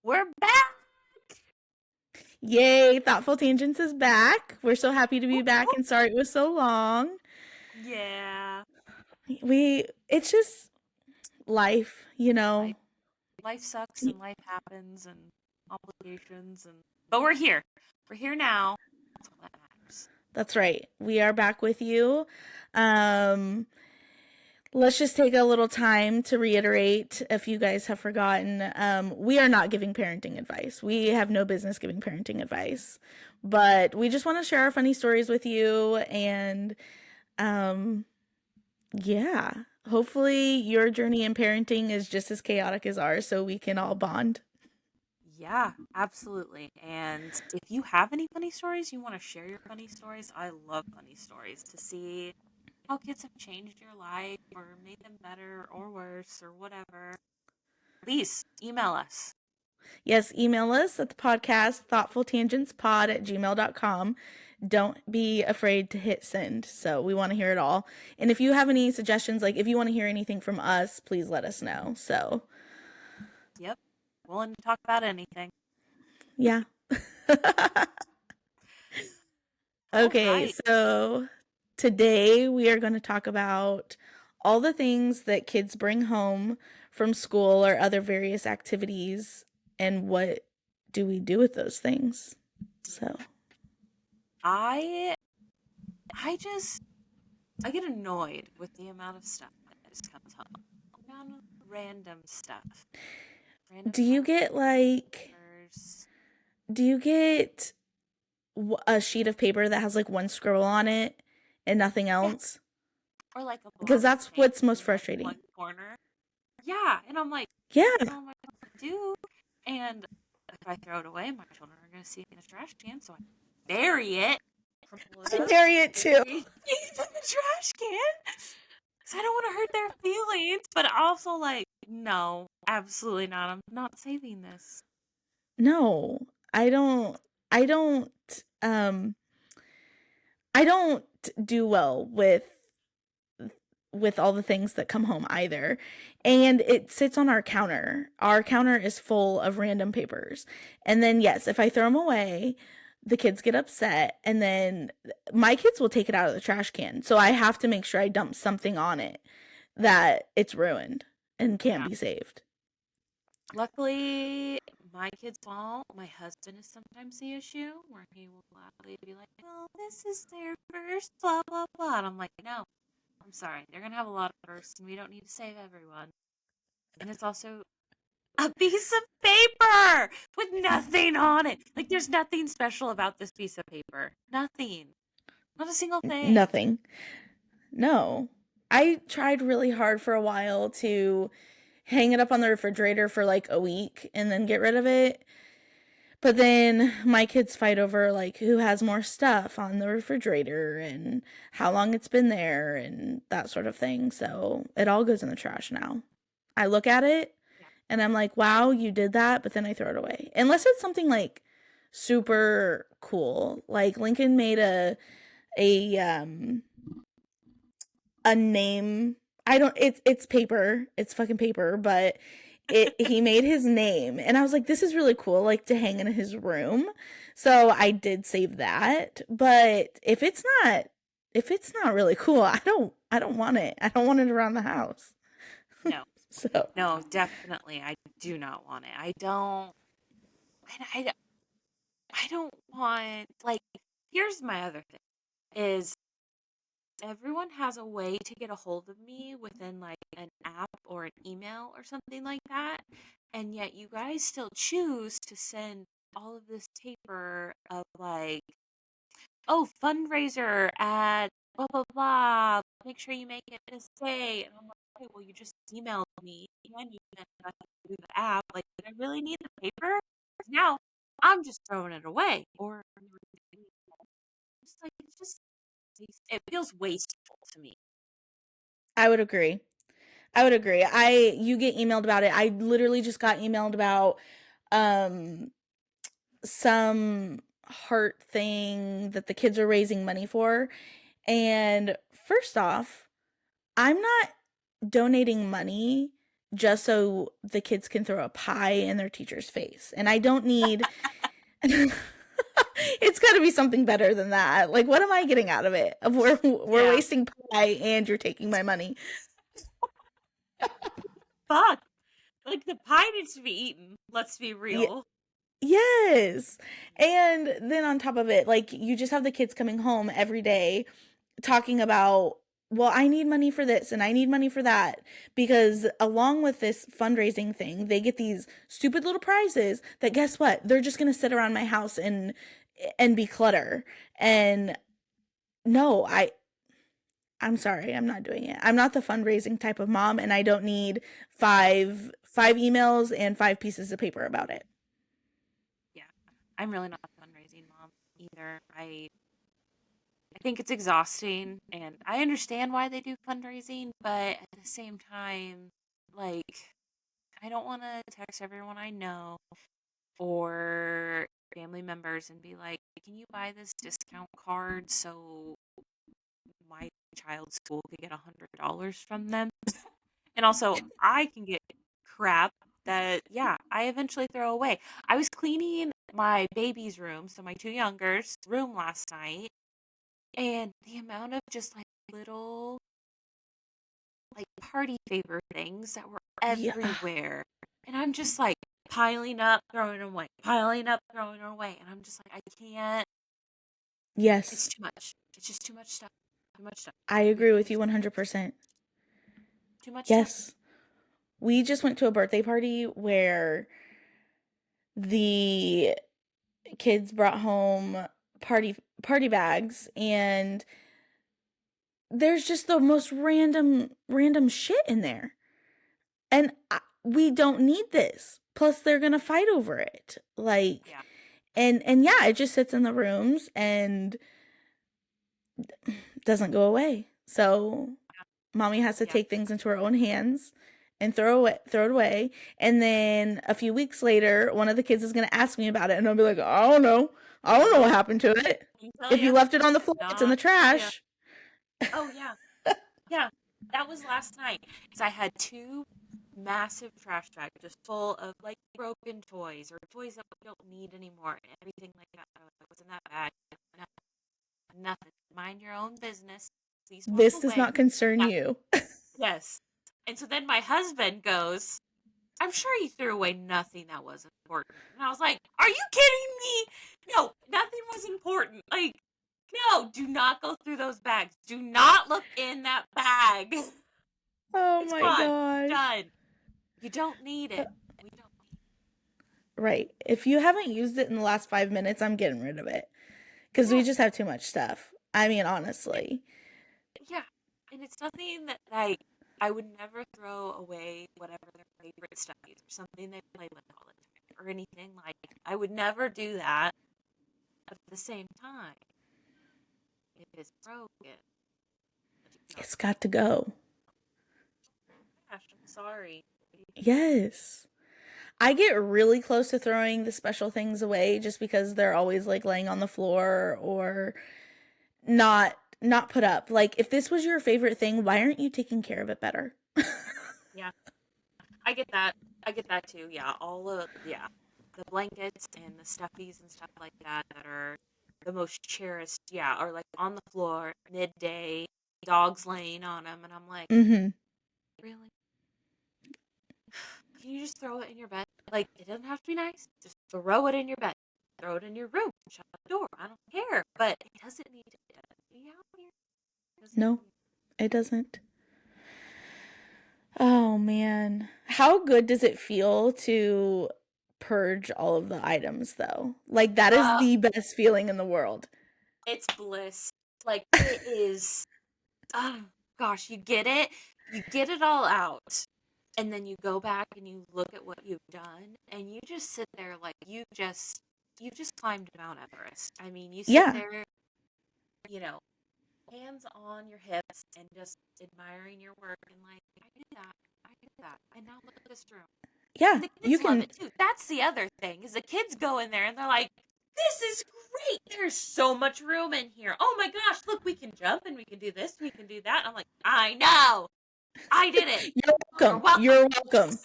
We're back. Yay, Thoughtful Tangents is back. We're so happy to be Whoop, back whoop. and sorry it was so long. Yeah. It's just life, you Life know. life sucks and life happens and obligations but we're here. We're here now. That's all that matters. That's right. We are back with you. Um, let's just take a little time to reiterate if you guys have forgotten. We are not giving parenting advice. We have no business giving parenting advice. But we just want to share our funny stories with you and um yeah. Hopefully, your journey in parenting is just as chaotic as ours so we can all bond. Yeah, absolutely. And if you have any funny stories, you want to share your funny stories, I love funny stories to see how kids have changed your life or made them better or worse or whatever. Please email us. Yes, email us at the podcast, thoughtfultangentspod@gmail.com. Don't be afraid to hit send. So we want to hear it all. And if you have any suggestions, like if you want to hear anything from us, please let us know. So, Yep. Willing to talk about anything. yeah. All Okay, right. so today we are going to talk about all the things that kids bring home from school or other various activities and what do we do with those things. So, I I just I get annoyed with the amount of stuff that just comes home. The amount of random stuff. Random do you toilet get like papers. do you get a sheet of paper that has like one scribble on it and nothing Yeah. else? Or like a Because block of that's paint what's most in like frustrating. one corner. Yeah. And I'm like, what Yeah, am I supposed to do? And if I throw it away, my children are gonna see it in the trash can, so I bury it. Roll it I up, bury it too. bury it in the trash can. Because I don't want to hurt their feelings, but also like, no, absolutely not. I'm not saving this. No, I don't I don't um I don't do well with all the things that come home either. And it sits on our counter. Our counter is full of random papers. And then yes, if I throw them away, the kids get upset and then my kids will take it out of the trash can. So I have to make sure I dump something on it that it's ruined and can't Yeah. be saved. Luckily, my kids won't. My husband is sometimes the issue where he will gladly be like, well, this is their first, blah, blah, blah. And I'm like, no, I'm sorry. They're going to have a lot of firsts, and we don't need to save everyone. And it's also a piece of paper with nothing on it. Like, there's nothing special about this piece of paper. Nothing. Not a single thing. Nothing. No. I tried really hard for a while to hang it up on the refrigerator for like a week and then get rid of it. But then my kids fight over like who has more stuff on the refrigerator and how long it's been there and that sort of thing. So it all goes in the trash now. I look at it Yeah. and I'm like, wow, you did that, but then I throw it away. Unless it's something like super cool. Like Lincoln made a um a name. I don't it's paper. It's fucking paper, but he made his name and I was like this is really cool like to hang in his room. So I did save that, but if it's not really cool, I don't want it. I don't want it around the house. No. So, No, definitely. I do not want it. I don't. I, I don't want. Like, here's my other thing: is everyone has a way to get a hold of me within like an app or an email or something like that, and yet you guys still choose to send all of this paper of like, oh, fundraiser at blah blah blah. Make sure you make it this day. And I'm like, okay, well, you just emailed me and you sent us through the app. Like, did I really need the paper? Now I'm just throwing it away. Or it's like it's just it feels wasteful to me. I would agree. I would agree. I you get emailed about it. I literally just got emailed about um some heart thing that the kids are raising money for. And first off, I'm not donating money just so the kids can throw a pie in their teacher's face. And I don't need it's got to be something better than that. Like, what am I getting out of it? Of we're Yeah. wasting pie and you're taking my money. Fuck. Like the pie needs to be eaten. Let's be Yeah, real. yes. And then on top of it, like you just have the kids coming home every day talking about, well, I need money for this and I need money for that. Because along with this fundraising thing, they get these stupid little prizes that guess what? They're just gonna sit around my house and be clutter. And no, I'm sorry, I'm not doing it. I'm not the fundraising type of mom, and I don't need five emails and five pieces of paper about it. Yeah. I'm really not a fundraising mom either. I think it's exhausting and I understand why they do fundraising, but at the same time, like I don't want to text everyone I know or family members and be like, "Can you buy this discount card so my child's school could get $100 from them?" And also, I can get crap that, yeah, I eventually throw away. I was cleaning my baby's room, so my two youngers' room last night, and the amount of just like little like party favor things that were Yeah. everywhere. And I'm just like piling up, throwing away, piling up, throwing away. And I'm just like, I can't. It's Yes. too much. It's just too much stuff. Too much stuff. I agree Everything with is you 100%. too much stuff. Yes. We just went to a birthday party where the kids brought home party bags, and there's just the most random shit in there. And we don't need this. Plus they're going to fight over it. Like, Yeah. and yeah, it just sits in the rooms and doesn't go away. So mommy has to Yeah. take things into her own hands and throw it away. And then a few weeks later, one of the kids is going to ask me about it, and I'll be like, I don't know. I don't know what Nope. happened to it. I can tell If you you. left it on the floor, it's in Not the tell you. trash. Oh, yeah. Yeah. That was last night. Because I had two massive trash bags just full of like broken toys or toys that we don't need anymore and everything like that. I was like, what's in that bag? Nothing. Mind your own business. Please walk This does away. not concern Yeah. you. Yes. And so then my husband goes, I'm sure you threw away nothing that was important. And I was like, are you kidding me? No, nothing was important. Like, no, do not go through those bags. Do not look in that bag. Oh It's my gone. gosh. Done. You don't need it. We don't need Right. If you haven't used it in the last 5 minutes, I'm getting rid of it. Because we it. just have too much stuff. I mean, Yeah. honestly. Yeah, and it's nothing that like I would never throw away whatever their favorite stuff is or something they play with all the time or anything like. I would never do that. But at the same time, if it's broken, do not It's got to go. trash. I'm sorry. Yes. I get really close to throwing the special things away just because they're always like laying on the floor or not put up. Like if this was your favorite thing, why aren't you taking care of it better? Yeah, I get that. I get that too. Yeah, all of yeah, the blankets and the stuffies and stuff like that that are the most cherished. Yeah, are like on the floor midday, dogs laying on them, and I'm like, Mhm. really? Can you just throw it in your bed? Like, it doesn't have to be nice. Just throw it in your bed. Throw it in your room. Shut the door. I don't care. But it doesn't need to be out here. It doesn't No, need it doesn't. Oh man. How good does it feel to purge all of the items though? Like that is the best feeling in the world. it's bliss. Like, it is. Oh, gosh, you get it. You get it all out. And then you go back and you look at what you've done. And you just sit there like you just climbed Mount Everest. I mean, you sit Yeah. there, you know, hands on your hips and just admiring your work and like, I did that. I did that. And now look at this room. Yeah, And the you kids love can it too. That's the other thing is the kids go in there and they're like, this is great. There's so much room in here. Oh my gosh, look, we can jump and we can do this, we can do that. I'm like, I know. I did it. You're You're welcome. welcome. You're welcome.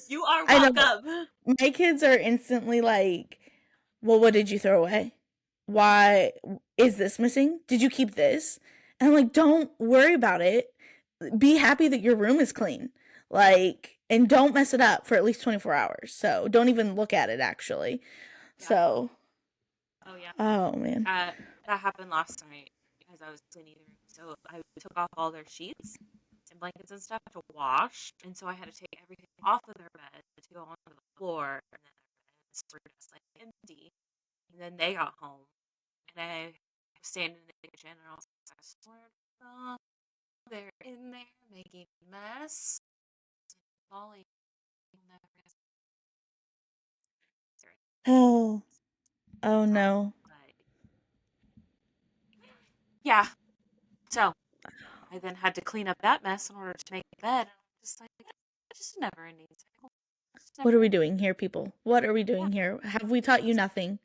You are I know. welcome. My kids are instantly like, well, what did you throw away? Why is this missing? Did you keep this? And I'm like, don't worry about it. Be happy that your room is clean. Like, and don't mess it up for at least 24 hours. So don't even look at it actually. Yeah. So, Oh yeah. oh man. Uh, that happened last night as I was cleaning the room. So I took off all their sheets and blankets and stuff to wash, and so I had to take everything off of their bed to go onto the floor, and then their beds were just like empty. And then they got home, and I was standing in the kitchen, and I was like, I swear to God, they're in there making a mess, falling. Oh, oh no. But yeah, so I then had to clean up that mess in order to make a bed. And I'm just like, it's just a never ending cycle. It's What are never we ending. doing here, people? What are we Yeah. doing here? Have we taught you Is nothing?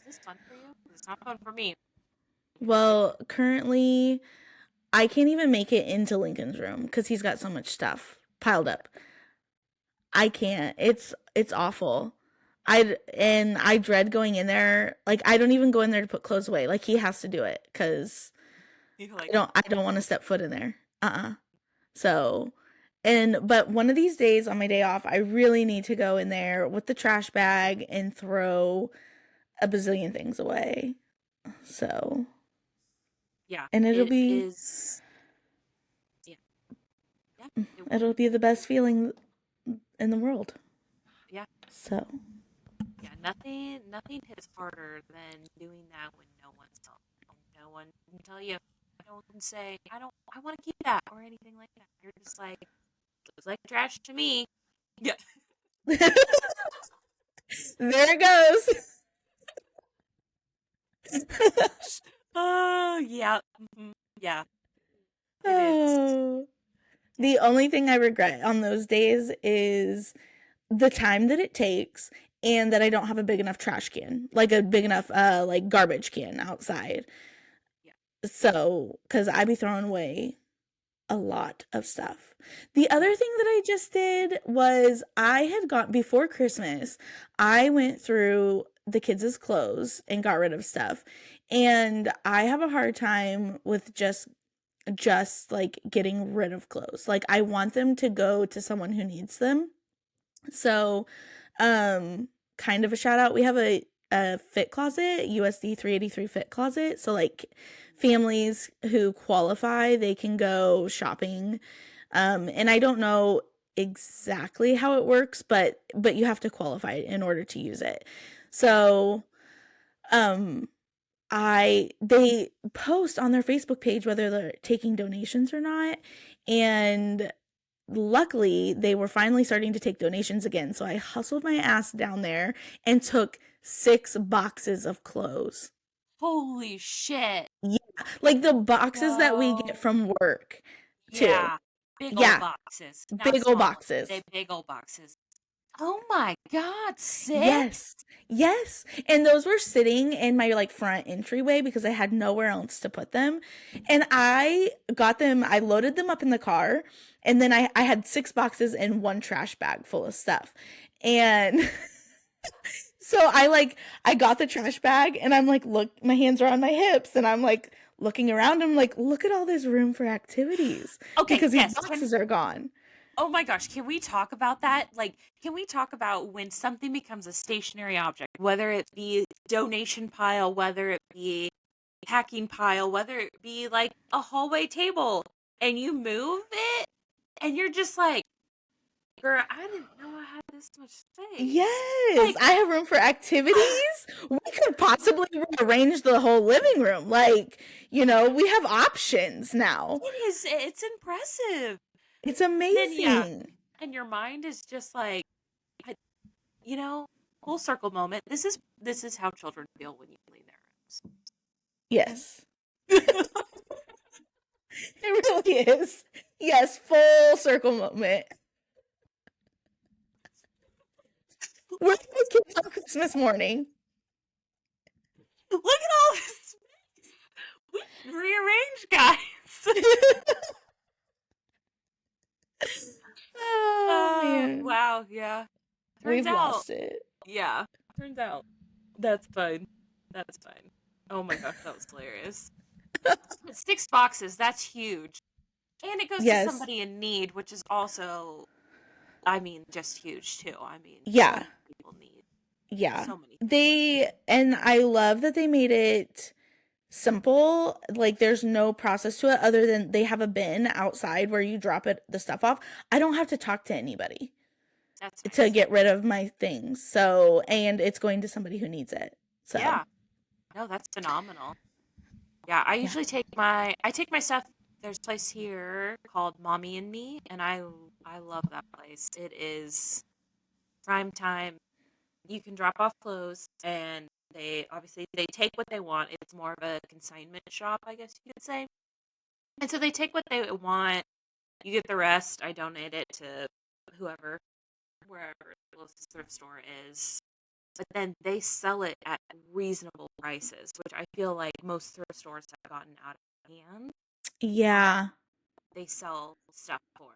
this fun for you? It's not fun for me. Let me tell you. Well, currently, I can't even make it into Lincoln's room because he's got so much stuff piled up. I can't. It's awful. I dread going in there. Like I don't even go in there to put clothes away. Like he has to do it because You're like, I don't want to step foot in there. So, and but one of these days on my day off, I really need to go in there with the trash bag and throw a bazillion things away. So, yeah, and it is. Yeah, yeah, it will it'll be. be the best feeling in the world. Yeah, So, yeah. Nothing hits harder than doing that when no one's home. No one can tell you. No one can say, I don't. I want to keep that or anything like that. You're just like, looks like trash to me. Yeah. there it goes. Oh, yeah. Yeah, it is. Oh. Yeah. The only thing I regret on those days is the time that it takes and that I don't have a big enough trash can, like a big enough like garbage can outside. Yeah. So, cuz I be throwing away a lot of stuff. The other Yeah. thing that I just did was I had got before Christmas, I went through the kids' clothes and got rid of stuff. And I have a hard time with just like getting rid of clothes. Like I want them to go to someone who needs them. So, kind of a shout out. We have a fit closet, USD 383 fit closet. So like families who qualify, they can go shopping. And I don't know exactly how it works, but you have to qualify in order to use it. Yeah. So, um I they post on their Facebook page whether they're taking donations or not. And luckily, they were finally starting to take donations again. So I hustled my ass down there and took 6 boxes of clothes. Holy shit. Yeah, like the boxes that we get No. from work, too. Yeah. Big old Yeah, boxes. Not big old small ones. They boxes. big old boxes. Oh my God, Yes. 6? Yes. And those were sitting in my like front entryway because I had nowhere else to put them. And I got them, I loaded them up in the car, and then I had 6 boxes and one trash bag full of stuff. And so I got the trash bag and I'm like, look, my hands are on my hips and I'm like looking around. I'm like, look at all this room for activities Okay, because these yes. boxes are gone. Oh my gosh, can we talk about that? Like, can we talk about when something becomes a stationary object, whether it be donation pile, whether it be packing pile, whether it be like a hallway table, and you move it, and you're just like, girl, I didn't know I had this much space. Yes, Like, I have room for activities. We could possibly rearrange the whole living room. Like, we have options now. it's impressive. It's Then, yeah, amazing. and your mind is just like, I- you know, full circle moment. This is how children feel when you clean their Yes, rooms. it really is. Yes, full circle moment. We're the kids on Christmas morning. Look at all this. We rearranged, guys. Oh man, Wow, yeah. Turns we've out, lost it. yeah. Turns out that's fine. That's fine. Oh my gosh, that was hilarious. But 6 boxes, that's huge. And it goes to Yes. somebody in need, which is also, I mean, just huge too. I mean, so Yeah. many people need Yeah. so many things. They and I love that they made it simple. Like there's no process to it other than they have a bin outside where you drop it the stuff off. I don't have to talk to anybody That's to nice. get rid of my things. So, and it's going to somebody who needs it. So, Yeah. No, that's phenomenal. Yeah, I yeah. usually take my stuff. There's a place here called Mommy and Me, and I love that place. It is prime time. You can drop off clothes, and they obviously they take what they want. It's more of a consignment shop, I guess you could say. And so they take what they want. You get the rest. I donate it to whoever, wherever the closest thrift store is. But then they sell it at reasonable prices, which I feel like most thrift stores have gotten out of hand on Yeah. they sell stuff for.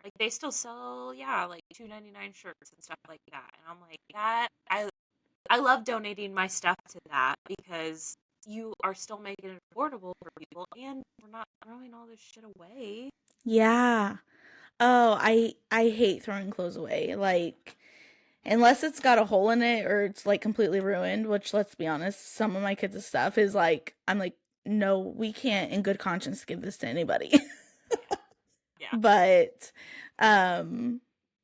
Like they still sell, yeah, like $2.99 shirts and stuff like that. And I'm like, that I love donating my stuff to that because you are still making it affordable for people and we're not throwing all this shit away. Yeah. Oh, I hate throwing clothes away. Like unless it's got a hole in it or it's like completely ruined, which let's be honest, some of my kids' stuff is like I'm like no, we can't in good conscience give this to anybody. Yeah. Yeah. but um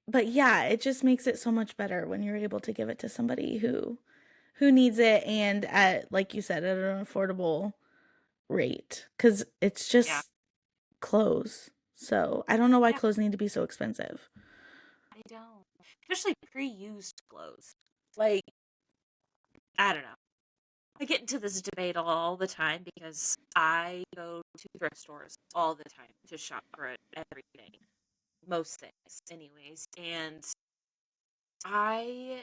but yeah, it just makes it so much better when you're able to give it to somebody who needs it and at like you said at an affordable rate cuz it's Yeah. just clothes. So, I don't know why Yeah. clothes need to be so expensive. I don't. Especially pre-used clothes. Like, I don't know. I get into this debate all the time because I go to thrift stores all the time to shop for everything, most things, anyways. And I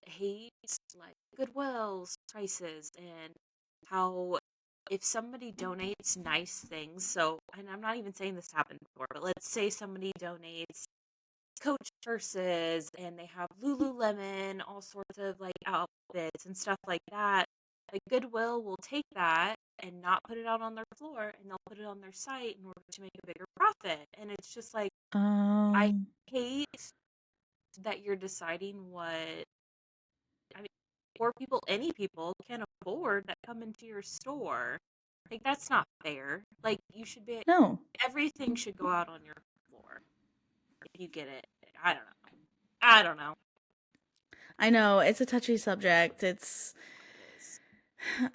hate like Goodwill's prices and how if somebody donates nice things, so, and I'm not even saying this happened before, but let's say somebody donates Coach purses and they have Lululemon, all sorts of like outfits and stuff like that. Like Goodwill will take that and not put it out on their floor and they'll put it on their site in order to make a bigger profit. And it's just like I Um, hate that you're deciding what I mean poor people, any people can afford that come into your store. Like that's not fair. Like you should be no. everything should go out on your floor if you get it. I don't know. I don't know. I know it's a touchy subject. It's It is.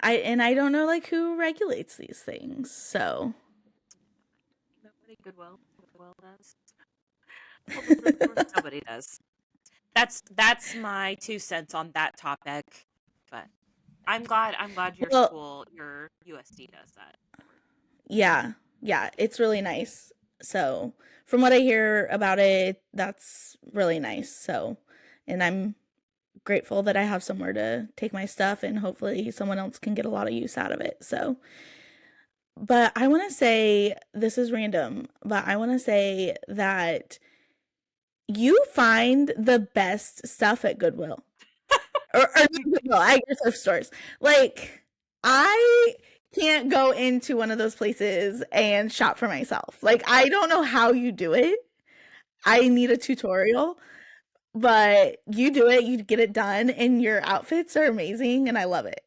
I don't know like who regulates these things. So, Nobody Goodwill does. All the thrift stores, nobody does. That's my 2 cents on that topic. But I'm glad your well, school, your USD does that. yeah. Yeah, it's really nice. So, from what I hear about it, that's really nice. So, and I'm grateful that I have somewhere to take my stuff and hopefully someone else can get a lot of use out of it. So, but I want to say this is random, but I want to say that you find the best stuff at Goodwill or not You Goodwill, at your thrift stores. Like, I can't go into one of those places and shop for myself. Like, I don't know how you do it. I need a tutorial, but you do it, you get it done, and your outfits are amazing, and I love it.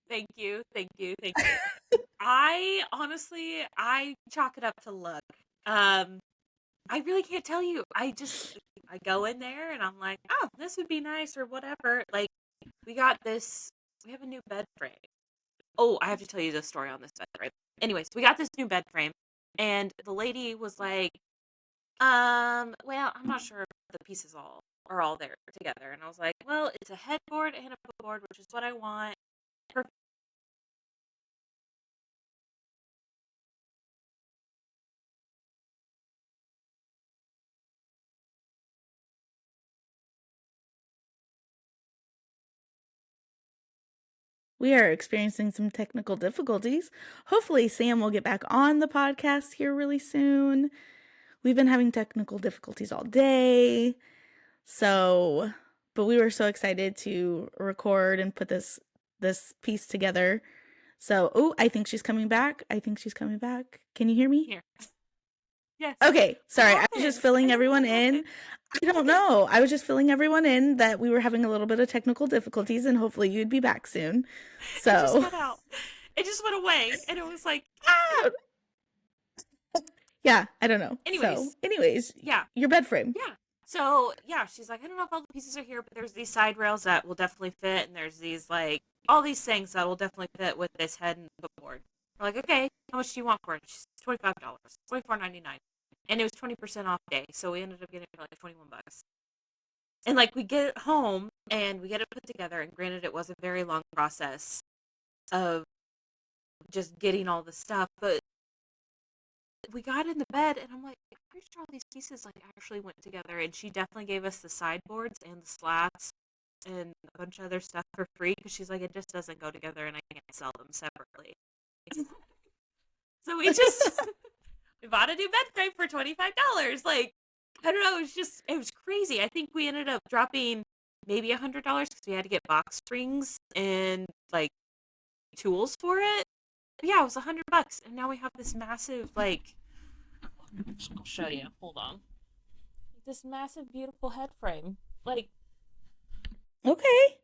thank you, thank you, thank you. I honestly I chalk it up to luck. Um I really can't tell you. I go in there and I'm like, oh, this would be nice or whatever. Like we have a new bed frame. Oh, I have to tell you the story on this bed frame. Anyways, we got this new bed frame and the lady was like, well, I'm not sure if the pieces all are all there together. And I was like, well, it's a headboard and a footboard, which is what I want. We are experiencing some technical difficulties. Hopefully, Sam will get back on the podcast here really soon. We've been having technical difficulties all day. So, but we were so excited to record and put this piece together. So, oh, I think she's coming back. I think she's coming back. Can you hear me? Here. Yes. Okay, What sorry. I was just happened? I filling don't know what everyone in. happened. I don't know. I was just filling everyone in that we were having a little bit of technical difficulties and hopefully you'd be back soon. It just So, cut out. It just went away, and it was like, ah, yeah, I don't know. So, anyways, anyways, yeah, your bed frame. yeah. So yeah, she's like, I don't know if all the pieces are here, but there's these side rails that will definitely fit, and there's these like all these things that will definitely fit with this head and footboard. We're like, okay, how much do you want for it? She's $25, $24.99, and it was 20% off day, so we ended up getting it for like $21. And like we get it home and we get it put together, and granted, it was a very long process of just getting all the stuff, but we got in the bed and I'm like, I'm pretty sure all these pieces like actually went together. And she definitely gave us the sideboards and the slats and a bunch of other stuff for free because she's like, it just doesn't go together and I can't sell them separately. So we just we bought a new bed frame for $25. Like, I don't know, it was crazy. I think we ended up dropping maybe $100 because we had to get box springs and like tools for it. But yeah, it was $100, and now we have this massive like. I'll show you. Hold on. This massive, beautiful head frame. Like, Okay.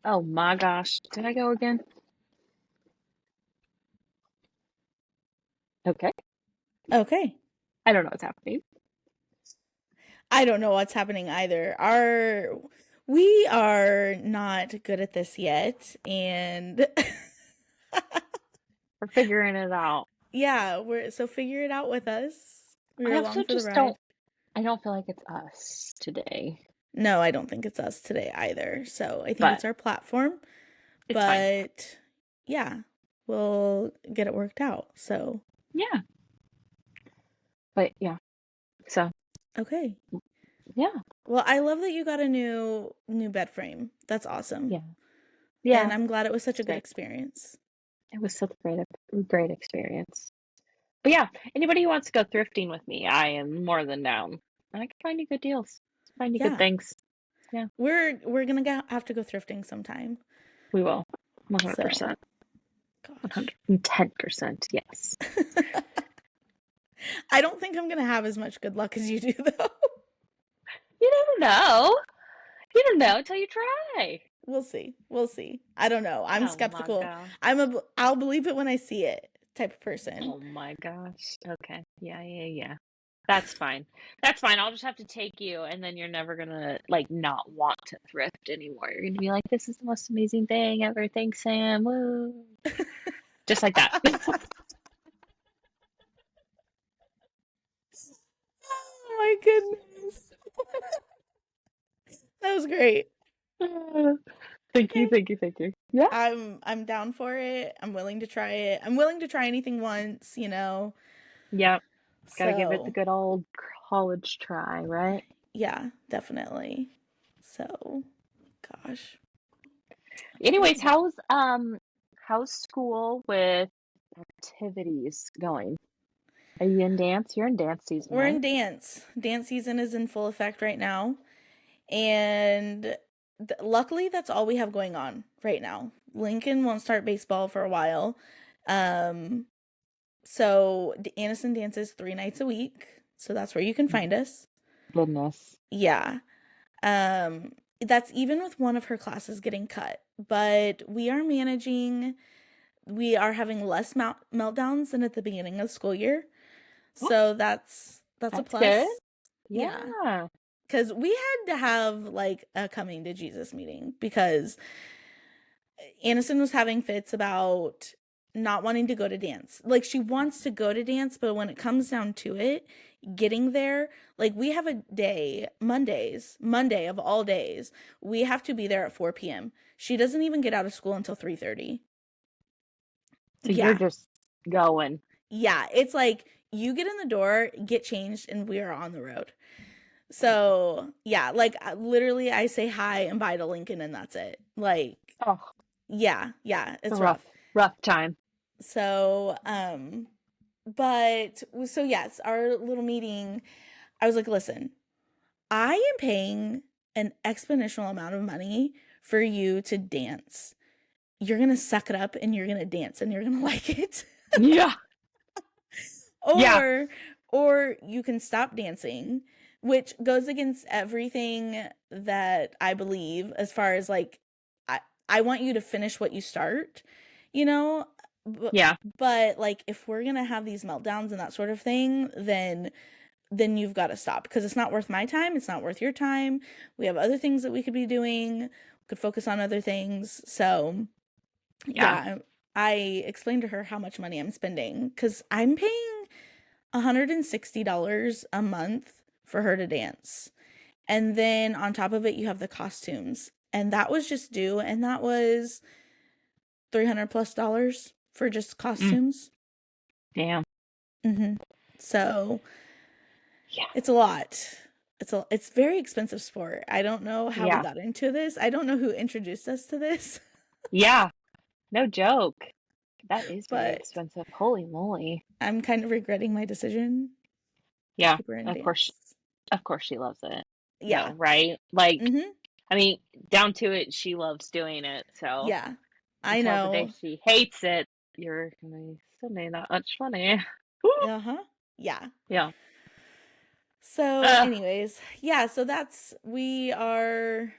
Oh my gosh. Did I go again? Okay. Okay. I don't know what's happening. I don't know what's happening either. We are not good at this yet, and We're figuring it out. yeah, so figure it out with us. I We're also along for the just ride. I don't feel like it's us today. No, I don't think it's us today either. So I think But it's our platform. it's fine. But yeah, we'll get it worked out. So Yeah. But yeah. So okay. yeah. Well, I love that you got a new bed frame. That's awesome. Yeah. Yeah. And I'm glad it was such a It's good great. experience. It was such a great experience. But yeah, anybody who wants to go thrifting with me, I am more than down. And I can find you good deals. Find you good Yeah. things. Yeah. We're gonna have to go thrifting sometime. We will. So 100%. gosh. 110%. Yes. I don't think I'm gonna have as much good luck as you do though. You never know. You don't know until you try. We'll see. We'll see. I don't know. I'm Oh my skeptical. gosh. I'll believe it when I see it type of person. Oh my gosh. Okay. Yeah. That's fine. That's fine. I'll just have to take you, and then you're never gonna like not want to thrift anymore. You're gonna be like, "This is the most amazing thing ever. Thanks, Sam." Woo. Just like that. Oh my goodness. That was great. Thank you. Yeah. I'm down for it. I'm willing to try it. I'm willing to try anything once, you know. Yep. Gotta give it the So, good old college try, right? yeah, definitely. So, gosh. Anyways, how's school with activities going? Are you in dance? You're in dance season, We're right? in dance. Dance season is in full effect right now. And luckily, that's all we have going on right now. Lincoln won't start baseball for a while. So Anison dances 3 nights a week. So that's where you can find us. Goodness. Yeah. That's even with one of her classes getting cut. But we are managing. We are having less meltdowns than at the beginning of the school year. So that's a plus. Good. Yeah. Yeah. Because we had to have like a coming to Jesus meeting because Anison was having fits about not wanting to go to dance. Like she wants to go to dance, but when it comes down to it, getting there, like we have a day, Monday of all days, we have to be there at 4 p.m. She doesn't even get out of school until 3:30. So Yeah. you're just going. Yeah, it's like you get in the door, get changed, and we are on the road. So, yeah, like literally I say hi and bye to Lincoln and that's it. Like, Oh, yeah, a it's rough, rough. rough time. So, but so yes, our little meeting, I was like, listen, I am paying an exponential amount of money for you to dance. You're going to suck it up and you're going to dance and you're going to like it. Yeah. Yeah. or or you can stop dancing, which goes against everything that I believe as far as like I I want you to finish what you start, you know? But, Yeah. but like if we're going to have these meltdowns and that sort of thing, then you've got to stop because it's not worth my time, it's not worth your time. We have other things that we could be doing. We could focus on other things. So, Yeah. yeah, I explained to her how much money I'm spending because I'm paying $160 a month for her to dance. And then on top of it, you have the costumes. And that was just due. And that was $300 plus for just Mm, costumes. damn. Mm-hmm. So Yeah. it's a lot. It's very expensive sport. I don't know how we Yeah. got into this. I don't know who introduced us to this, Yeah. No joke. That is very but expensive. Holy moly. I'm kind of regretting my decision to Yeah. keep her in Of course, dance. of course she loves it. Yeah. Though, right? Like, Mm-hmm. I mean, down to it, she loves doing it. So Yeah. I until the day know. she hates it, you're gonna be spending that much money. Woo! Uh-huh. Yeah. Yeah. So, Uh, anyways, yeah, so that's we are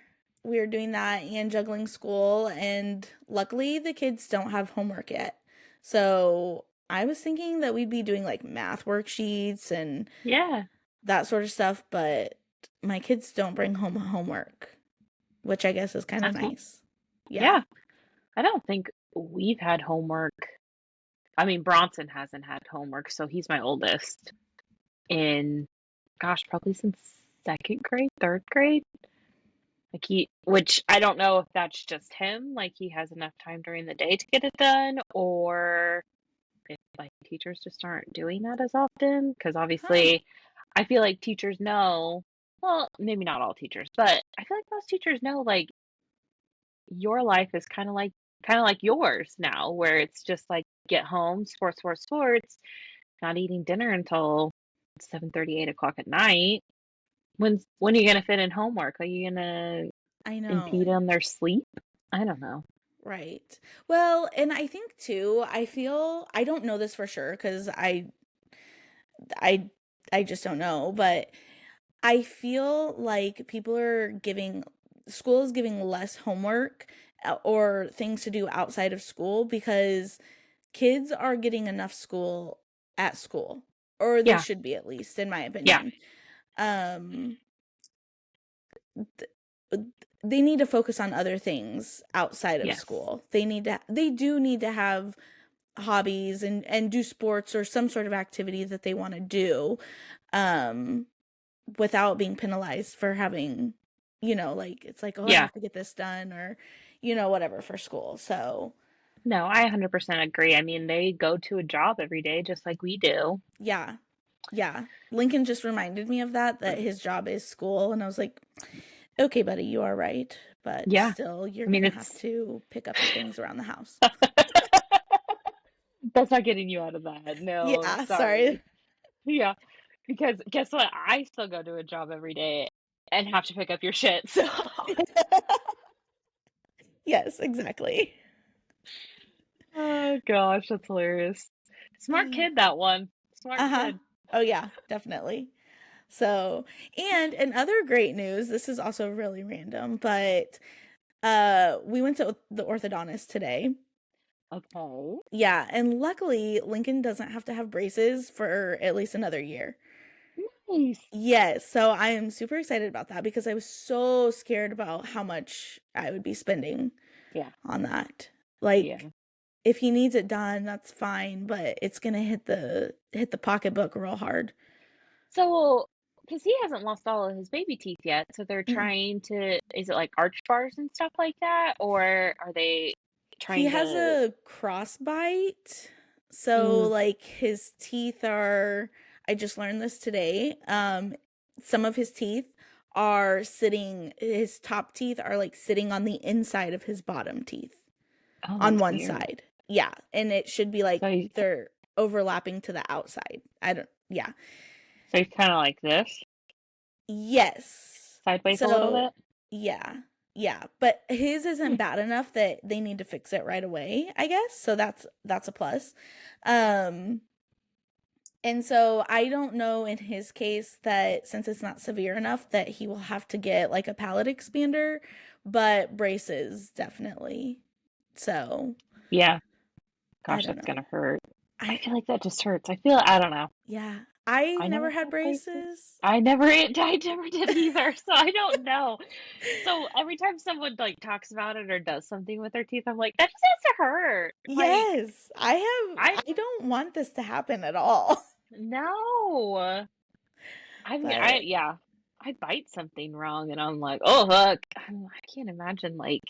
doing that and juggling school, and luckily the kids don't have homework yet. So, I was thinking that we'd be doing like math worksheets and yeah. that sort of stuff, but my kids don't bring home homework, which I guess is kind of That's cool. nice. Yeah. Yeah. I don't think we've had homework. I mean, Bronson hasn't had homework, so he's my oldest in, gosh, probably since second grade, third grade. Like which I don't know if that's just him, like he has enough time during the day to get it done, or if like teachers just aren't doing that as often. Because Huh. obviously, I feel like teachers know, well, maybe not all teachers, but I feel like most teachers know like your life is kind of like yours now, where it's just like get home, sports, sports, sports, not eating dinner until 7:30, 8 o'clock at night. When are you gonna fit in homework? Are you gonna I impede know. on their sleep? I don't know. Right. Well, and I think too, I don't know this for sure because I I just don't know, but I feel like school is giving less homework or things to do outside of school because kids are getting enough school at school, or they Yeah, should be at least, in my yeah, opinion. Um, th- they need to focus on other things outside of yes, school. They do need to have hobbies and do sports or some sort of activity that they want to do. Um, without being penalized for having, like it's like, oh, I yeah. have to get this done or, whatever for school. So, No, I 100% agree. I mean, they go to a job every day just like we do. yeah. Yeah. Lincoln just reminded me of that his job is school. And I was like, okay, buddy, you are right. But Yeah. still, you're I going mean, to have it's to pick up the things around the house. that's not getting you out of that. No, Yeah. Sorry. sorry. Yeah, because guess what? I still go to a job every day and have to pick up your shit. So, Yes, exactly. oh gosh, that's hilarious. Smart kid, that one. Smart Uh-huh. kid. Oh, yeah, definitely. So, and in other great news, this is also really random, but we went to the orthodontist today. Okay. Yeah, and luckily Lincoln doesn't have to have braces for at least another year. Nice. Yes, so I am super excited about that because I was so scared about how much I would be spending Yeah. on that. Yeah. Like if he needs it done, that's fine, but it's going to hit the pocketbook real hard. So, because he hasn't lost all of his baby teeth yet, so they're Mm. trying to, is it like arch bars and stuff like that? Or are they He trying has to, a crossbite. So mm, like his teeth are I just learned this today. some of his teeth are sitting, his top teeth are like sitting on the inside of his bottom teeth Oh, on one weird. side. Yeah. And it should be like So he's they're overlapping to the outside. I don't, yeah. so he's kind of like this, Yes. sideways a little So, bit. yeah. Yeah, but his isn't bad enough that they need to fix it right away, I guess. So that's a plus. Um and so I don't know in his case that since it's not severe enough that he will have to get like a palate expander, but braces definitely. So, Yeah. I Gosh, don't that's know. gonna hurt. I I feel like that just hurts. I don't know. Yeah, I I never never had had braces. braces. I never did either, so I don't know. So every time someone like talks about it or does something with their teeth, I'm like, that just has to hurt. Like Yes, I I don't want this to happen at all. no. I But yeah. I bite something wrong and I'm like, oh look. I can't imagine like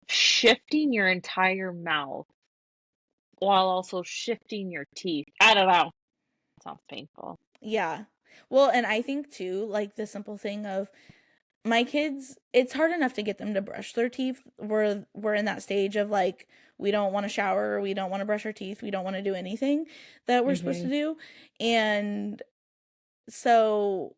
shifting your entire mouth while also shifting your teeth. I don't know. Sounds painful. yeah. Well, and I think too, like the simple thing of my kids, it's hard enough to get them to brush their teeth. We're in that stage of like we don't want to shower, we don't want to brush our teeth, we don't want to do anything that we're supposed to Hmm. do. And so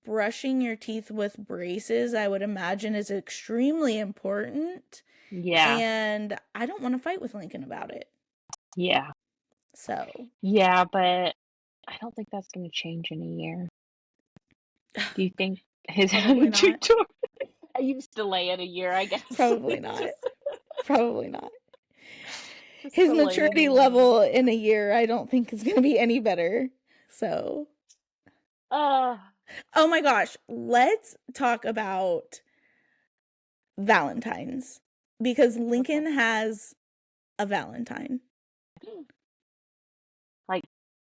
brushing your teeth with braces, I would imagine is extremely important. Yeah. And I don't want to fight with Lincoln about it. Yeah. So, Yeah, but I don't think that's going to change in a year. Do you think his probably not. attitude toward I used to delay it a year, I guess. Probably not. Probably not. Just His delaying maturity it a year. level in a year, I don't think is going to be any better. So, Uh, oh my gosh, let's talk about Valentine's because okay. Lincoln has a Valentine. Like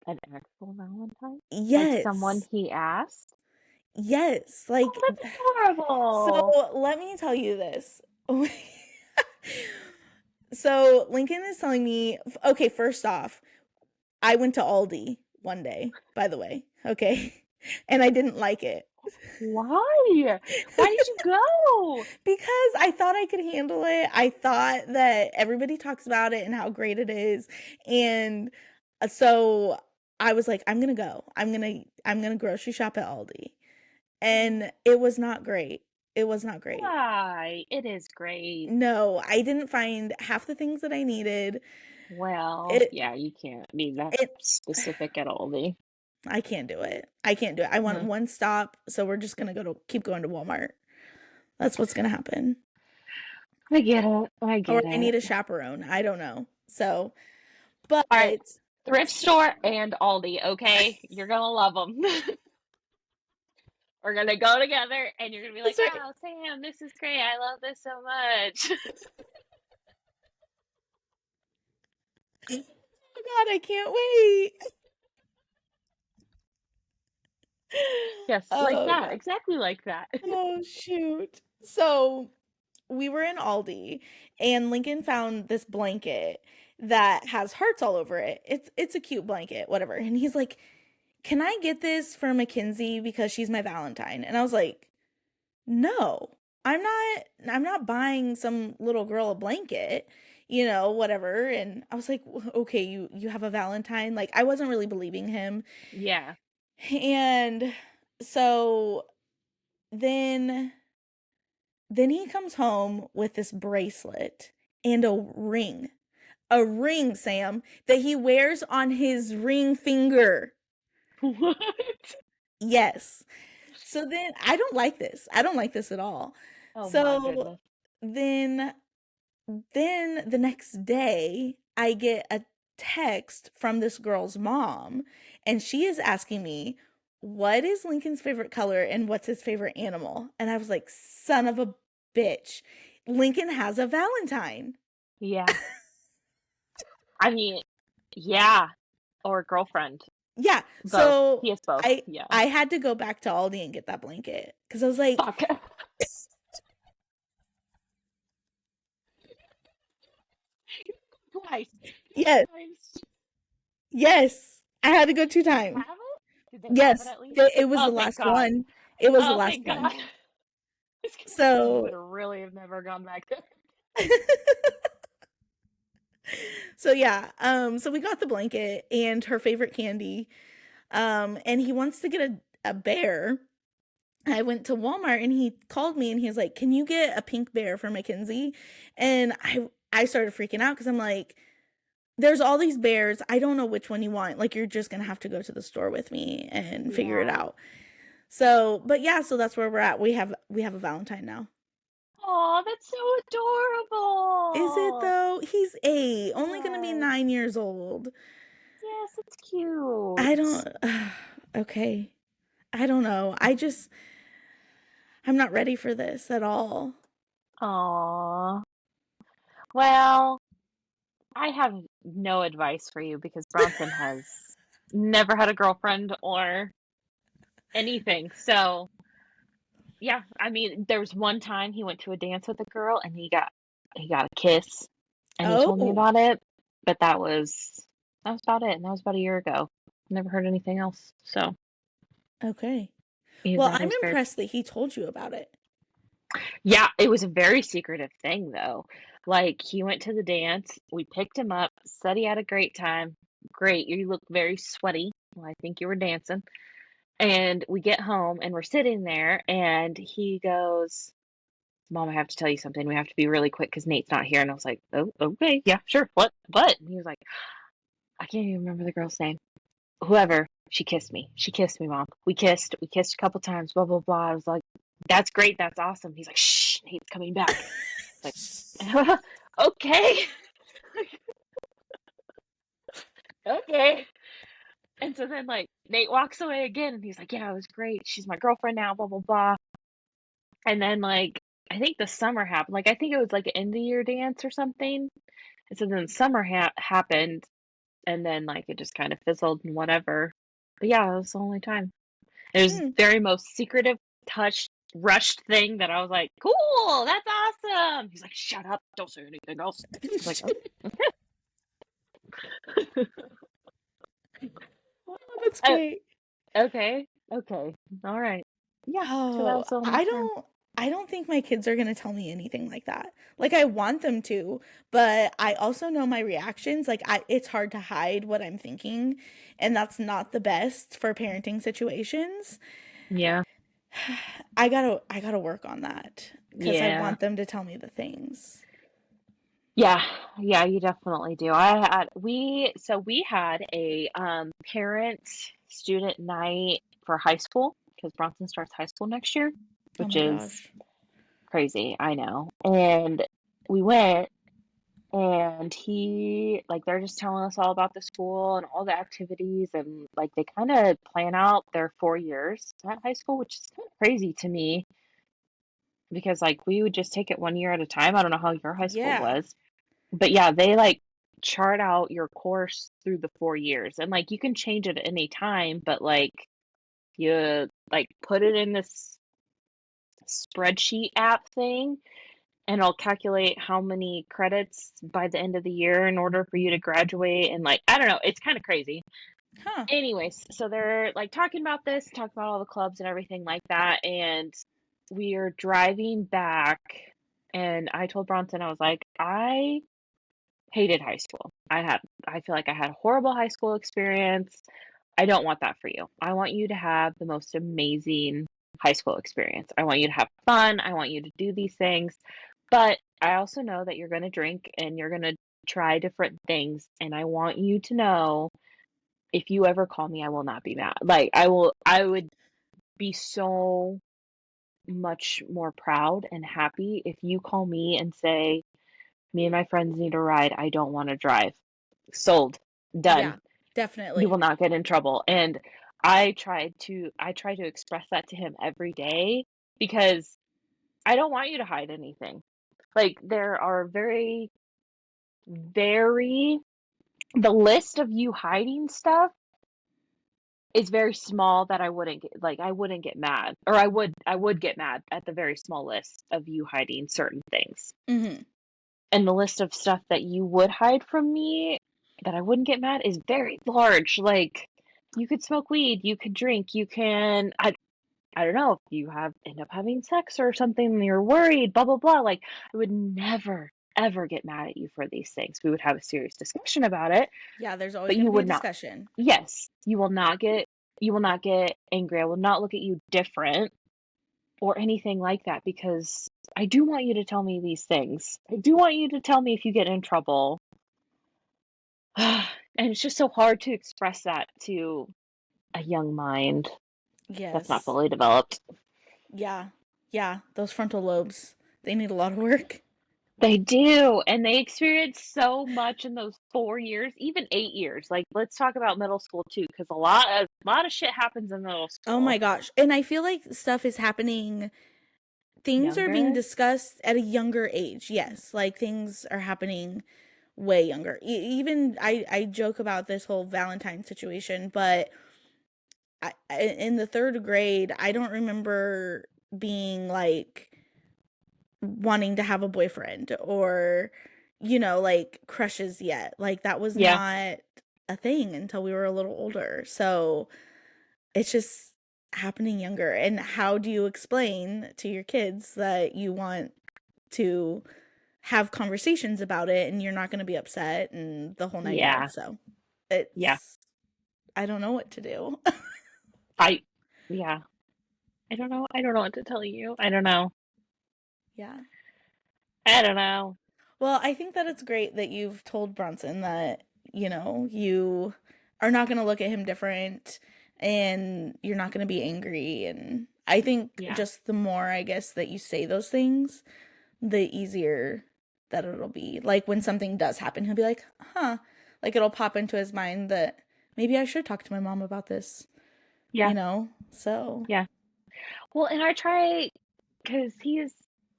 an actual Valentine? Like someone Yes. he asked? Yes. Oh, Like, that's so adorable. let me tell you this. So Lincoln is telling me, okay, first off, I went to Aldi one day, by the way, okay? And I didn't like it. Why? Why did you go? Because I thought I could handle it. I thought that everybody talks about it and how great it is. And so I was like, I'm going to go. I'm going to grocery shop at Aldi. And it was not great. It was not great. Why? It is great. No, I didn't find half the things that I needed. Well, It yeah, you can't be that it specific at Aldi. I can't do it. I can't do it. I want Hmm. one stop, so we're just going to keep going to Walmart. That's what's going to happen. I get it. I Or get I need it. a chaperone. I don't know. So, All right, but thrift store and Aldi, okay? You're gonna love them. We're gonna go together, and you're gonna be like, that's right. "Wow, Sam, this is great. I love this so much." Oh God, I can't wait. Yes, like Oh that, God. exactly like that. Oh shoot. So we were in Aldi and Lincoln found this blanket that has hearts all over it. It's a cute blanket, whatever. And he's like, "Can I get this for Mackenzie because she's my Valentine?" And I was like, "No. I'm not buying some little girl a blanket." Whatever. And I was like, "Okay, you have a Valentine?" Like I wasn't really believing him. Yeah. And so then then he comes home with this bracelet and a ring. A ring, Sam, that he wears on his ring finger. What? Yes. So then I don't like this. I don't like this at all. Oh my So goodness. then the next day I get a text from this girl's mom and she is asking me what is Lincoln's favorite color and what's his favorite animal. And I was like, son of a bitch. Lincoln has a Valentine. Yeah. I mean, yeah. Or girlfriend. Yeah. Both. So He has both. I Yeah. I had to go back to Aldi and get that blanket because I was like, Fuck. Twice. Two yes, times. yes. I had to go two Did you times. have it? Did they have it Yes, at least? it was Oh, the thank last God. one. It was the Oh, last thank God. one. I was gonna say you So would really have never gone back there. so yeah, so we got the blanket and her favorite candy. And he wants to get a bear. I went to Walmart and he called me and he was like, "Can you get a pink bear for Mackenzie?" And I started freaking out because I'm like, there's all these bears. I don't know which one you want. Like, you're just gonna have to go to the store with me and figure it Yeah. out. So, but yeah, so that's where we're at. We have a Valentine now. Oh, that's so Is it adorable. though? He's 8, only gonna be Yes. 9 years old. Yes, it's I cute. don't. Okay, I don't know. I'm not ready for this at all. Aw. Well, I have no advice for you because Bronson has never had a girlfriend or anything. So, yeah, I mean, there was one time he went to a dance with a girl and he got a kiss and he told me Oh, about it, but that was about it, and that was about a year ago. Never heard anything else. So, okay. either Well, that or I'm he's very. impressed that he told you about it. Yeah, it was a very secretive thing though. Like he went to the dance, we picked him up, said he had a great time. Great, you look very sweaty. Well, I think you were dancing. And we get home and we're sitting there and he goes, "Mom, I have to tell you something. We have to be really quick because Nate's not here." And I was like, "Oh, okay, yeah, sure. What? What?" And he was like, "I can't even remember the girl's name. Whoever, she kissed me. She kissed me, Mom. We kissed. We kissed a couple times, blah, blah, blah." I was like, "That's great. That's awesome." He's like, "Shh, Nate's coming back." Like, okay, okay. And so then, like, Nate walks away again and he's like, "Yeah, it was great. She's my girlfriend now, blah, blah, blah." And then, like, I think the summer happened. Like, I think it was like an end of the year dance or something. And so then summer happened and then, like, it just kind of fizzled and whatever. But yeah, it was the only time. It was Hmm. very most secretive, touched, rushed thing that I was like, "Cool, that's awesome." He's like, "Shut up, don't say anything else." I was like, Oh, that's "Oh, great. okay, okay, all right." Yeah, so that Oh, was the only I time. don't I don't think my kids are going to tell me anything like that. Like, I want them to, but I also know my reactions. Like, it's hard to hide what I'm thinking, and that's not the best for parenting situations. Yeah, I got to work on that cuz I yeah, want them to tell me the things. yeah, yeah. You definitely do. We had a parent student night for high school because Bronson starts high school next year, Oh which my is gosh. crazy. I know, and we went. And they're just telling us all about the school and all the activities, and like they kind of plan out their 4 years at high school, which is kind of crazy to me because like we would just take it one year at a time. I don't know how your high school Yeah. was, but yeah, they like chart out your course through the 4 years, and like you can change it at any time, but like you like put it in this spreadsheet app thing and it'll calculate how many credits by the end of the year in order for you to graduate. And like, I don't know, it's kind of crazy. Huh. Anyways, so they're like talking about this, talking about all the clubs and everything like that. And we are driving back, and I told Bronson, I was like, I hated high school. I feel like I had a horrible high school experience. I don't want that for you. I want you to have the most amazing high school experience. I want you to have fun. I want you to do these things. But I also know that you're going to drink and you're going to try different things. And I want you to know if you ever call me, I will not be mad. Like, I would be so much more proud and happy if you call me and say, "Me and my friends need a ride. I don't want to drive." Sold. Yeah, Done. You will definitely. not get in trouble. And I try to express that to him every day because I don't want you to hide anything. Like there are very, very the list of you hiding stuff is very small that I wouldn't get mad. Or I would get mad at the very small list of you hiding certain things. Mhm. And the list of stuff that you would hide from me that I wouldn't get mad is very large. Like You could smoke weed, you could drink, you can I don't know, if you end up having sex or something and you're worried, blah blah blah. Like I would never ever get mad at you for these things. We would have a serious discussion about it, Yeah, there's always but going you to be a would not. discussion. Yes, you will not get angry. I will not look at you different or anything like that because I do want you to tell me these things. I do want you to tell me if you get in trouble. And it's just so hard to express that to a young mind that's not Yes. fully developed. Yeah. Yeah, those frontal lobes, they need a lot of work. They do, and they experience so much in those 4 years, even 8 years. Like, let's talk about middle school too, because a lot of shit happens in middle Oh school. my gosh. And I feel like stuff is happening, things are being Younger, discussed at a younger age. Yes, like things are happening way younger. Even I joke about this whole Valentine situation, but in the 3rd grade, I don't remember being like wanting to have a boyfriend or like crushes yet. Like that was yeah, not a thing until we were a little older. So it's just happening younger. And how do you explain to your kids that you want to have conversations about it and you're not going to be upset and the whole 9 yeah, yards? So yeah. it's I don't know what to do. I, yeah. I don't know. I don't know what to tell you. I don't know. Yeah. I don't know. Well, I think that it's great that you've told Bronson that, you are not going to look at him different and you're not going to be angry. And I think Yeah, just the more, I guess, that you say those things, the easier that it'll be. Like when something does happen, he'll be like, huh. Like it'll pop into his mind that maybe I should talk to my mom about this, yeah, So, yeah. Well, and I try because he's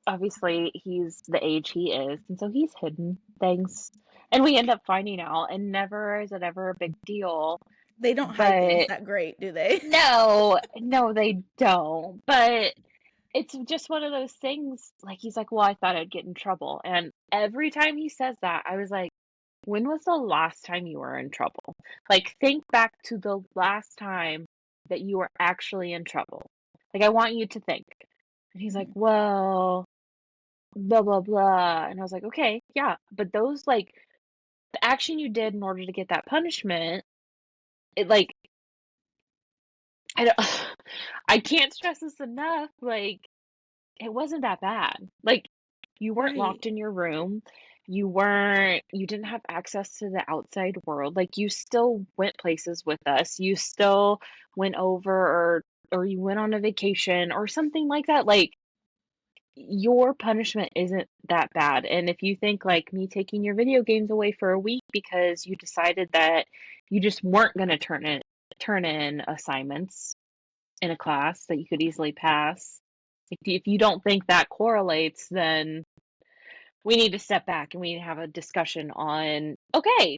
the age he is, and so he's hidden things, and we end up finding out, and never is it ever a big deal. they don't hide things But that great, do they? no, no, they don't. But it's just one of those things. Like he's like, "Well, I thought I'd get in trouble," and every time he says that, I was like, "When was the last time you were in trouble? Like, think back to the last time that you were actually in trouble. Like, I want you to think." And he's like, "Well, blah blah blah," and I was like, "Okay, yeah, but those like the action you did in order to get that punishment, it like I don't, I can't stress this enough. Like, it wasn't that bad. Like, you weren't Right. locked in your room. You didn't have access to the outside world. Like, you still went places with us. You still went over or you went on a vacation or something like that. Like, your punishment isn't that bad. And if you think like me taking your video games away for a week because you decided that you just weren't going to turn in assignments in a class that you could easily pass, if you don't think that correlates, then we need to step back and we need to have a discussion on, okay,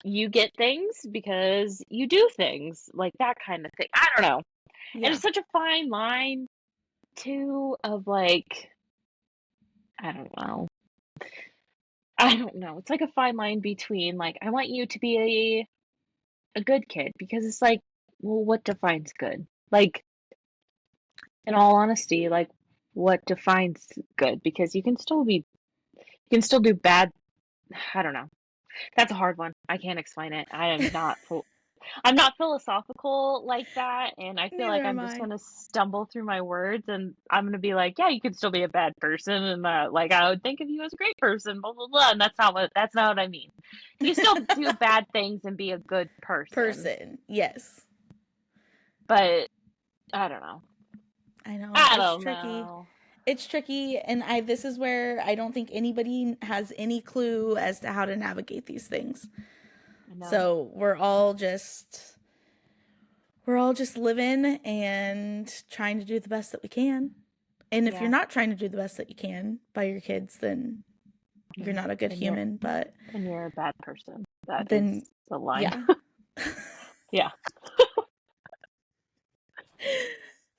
you get things because you do things, like that kind of thing. I don't know. And Yeah. it's such a fine line too of like, I don't know. I don't know. It's like a fine line between like I want you to be a good kid because it's like, well, what defines good? Like in all honesty, like what defines good? Because you can still do bad. I don't know. That's a hard one. I can't explain it. I'm not philosophical like that, and I feel like Neither am I'm just I. gonna stumble through my words, and I'm gonna be like, yeah, you could still be a bad person, and like I would think of you as a great person, blah blah blah, and that's not what I mean. You can still do bad things and be a good person, Person. Yes. but I don't know. I know. I It's don't tricky. know. It's tricky, and I this is where I don't think anybody has any clue as to how to navigate these things. I know. So, we're all just living and trying to do the best that we can. And if you're Yeah. not trying to do the best that you can by your kids, then you're Mm. not a good Then you're human, but then you're a bad person. That is then the line. yeah. Yeah.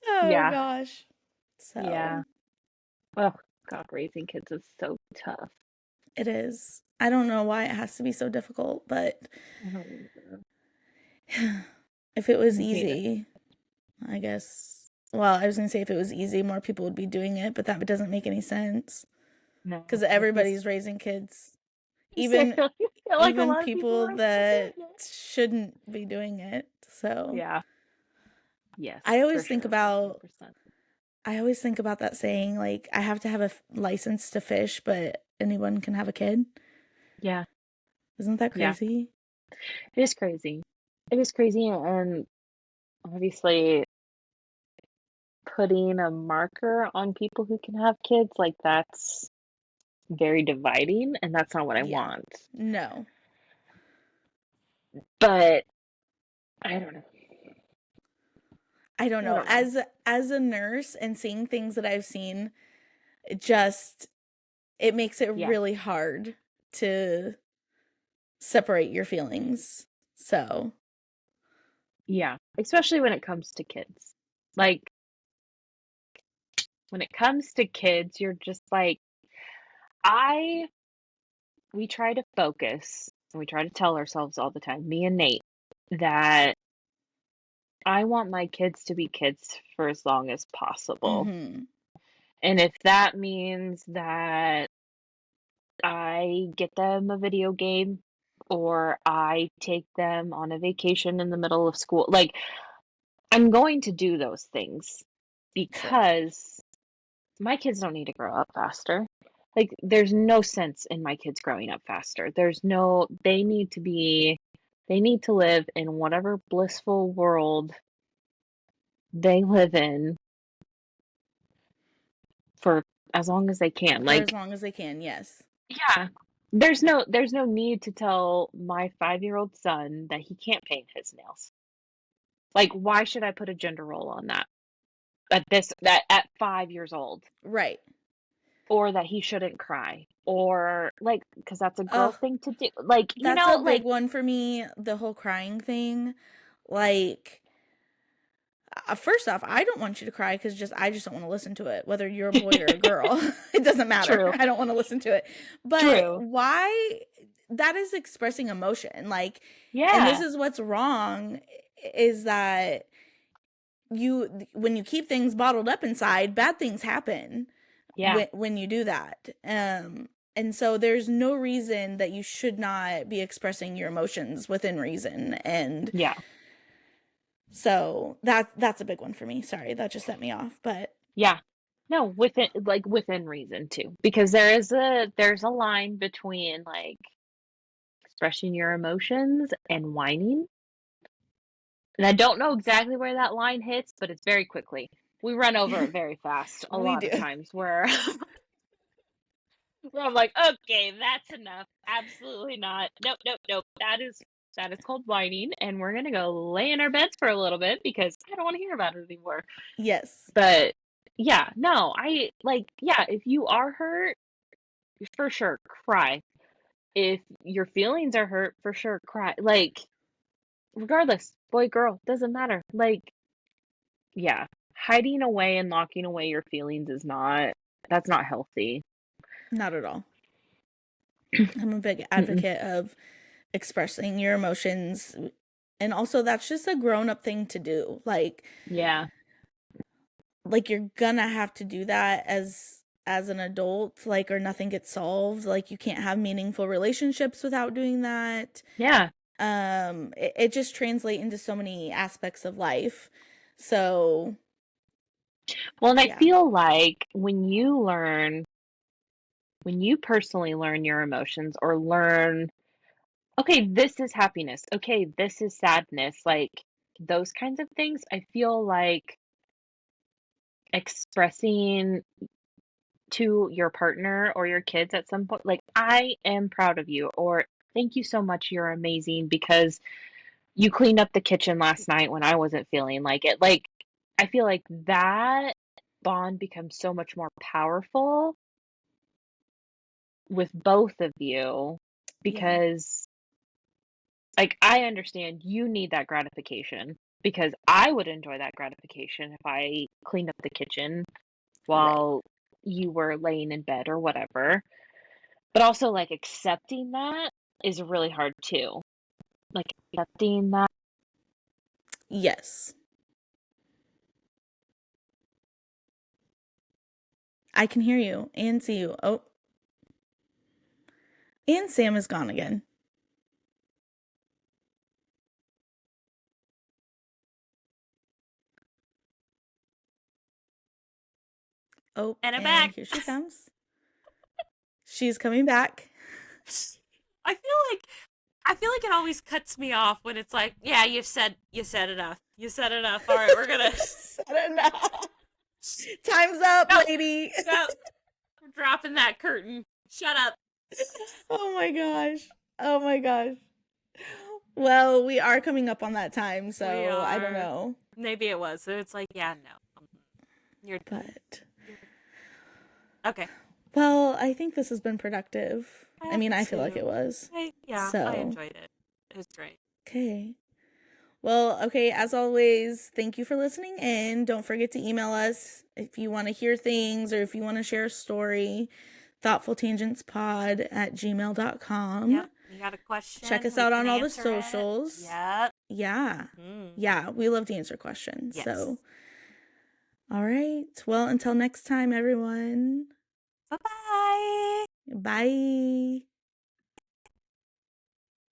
Oh Yeah. gosh. Yeah. So, Oh God, raising kids is so tough. it is. I don't know why it has to be so difficult, but I don't either. If it was Me neither. easy, I guess. Well, I was going to say if it was easy, more people would be doing it, but that doesn't make any sense No, because everybody's raising kids. I Even feel like a even lot of people people are doing that it. shouldn't be doing it. So, Yeah. Yes, I for always think sure. about 100%. I always think about that saying like I have to have a license to fish, but anyone can have a kid. Yeah. Isn't that Yeah. crazy? It is crazy. It is crazy, and obviously putting a marker on people who can have kids, like that's very dividing, and that's not what I Yeah. want. No. But I don't know. I don't I know. don't know. As a nurse and seeing things that I've seen, it just it makes it Yeah. really hard to separate your feelings. So, Yeah. Especially when it comes to kids. Like when it comes to kids, you're just like I we try to focus and we try to tell ourselves all the time, me and Nate, that I want my kids to be kids for as long as possible. mhm. And if that means that I get them a video game or I take them on a vacation in the middle of school, like I'm going to do those things Sure. because my kids don't need to grow up faster. Like, there's no sense in my kids growing up faster. They need to live in whatever blissful world they live in for as long as they can. For as Like, long as they can, yes. yeah, there's no need to tell my 5-year-old son that he can't paint his nails. Like, why should I put a gender role on that that at 5 years old? Right. Or that he shouldn't cry, or like, because that's a girl Oh, thing to do. Like, that's a big like, one for me, the whole crying thing. Like, first off, I don't want you to cry because I just don't want to listen to it, whether you're a boy or a girl. It doesn't matter. true, I don't want to listen to it. But true. why? That is expressing emotion. Like, and this Yeah, is what's wrong is that when you keep things bottled up inside, bad things happen yeah, when you do that. And so there's no reason that you should not be expressing your emotions within reason. And yeah, so that's a big one for me. Sorry, that just set me off. But yeah. No, within reason too, because there's a line between like expressing your emotions and whining. And I don't know exactly where that line hits, but it's very quickly. We run over it very fast a we lot do. of times where I'm like, okay, that's enough. Absolutely not. Nope, nope, nope. That is called whining, and we're gonna go lay in our beds for a little bit because I don't want to hear about it anymore. Yes. But yeah, no, I like yeah, if you are hurt, for sure, cry. If your feelings are hurt, for sure, cry. Like, regardless, boy, girl, doesn't matter. Like, yeah, hiding away and locking away your feelings is not that's not healthy. Not at all. I'm a big Mm-mm. advocate of expressing your emotions. And also that's just a grown up thing to do. Yeah, Like you're gonna have to do that as an adult, like or nothing gets solved. Like you can't have meaningful relationships without doing that. yeah. It just translates into so many aspects of life. So Well, and I yeah. feel like when you personally learn your emotions or learn, okay, this is happiness, okay, this is sadness, like those kinds of things, I feel like expressing to your partner or your kids at some point, like, I am proud of you, or thank you so much, you're amazing because you cleaned up the kitchen last night when I wasn't feeling like it. Like, I feel like that bond becomes so much more powerful with both of you Yeah. because like I understand you need that gratification because I would enjoy that gratification if I cleaned up the kitchen Right. while you were laying in bed or whatever. But also like accepting that is really hard too. Like accepting that Yes. I can hear you and see you. Oh. And Sam is gone again. Oh, And I'm and back. here she comes. She's coming back. I feel like it always cuts me off when it's like, yeah, you said enough. You said enough. All right, we're gonna Said enough. Time's up, no, lady. no, we're dropping that curtain. Shut up. Oh my gosh. Oh my gosh. Well, we are coming up on that time, We so I don't are. know. Maybe it was. So it's like, yeah, no. You're But okay. well, I think this has been productive. I I have mean, I feel like two. it was. I So, enjoyed it. It was great. okay. Well, okay, as always, thank you for listening in. Don't forget to email us if you want to hear things or if you want to share a story. thoughtfultangentspod@gmail.com. Yep. You got a question? Check us We out can on all the answer it. socials. Yep. Yeah. Mm. Yeah, we love to answer questions. Yes. So, all right. Well, until next time, everyone. Bye-bye. Bye.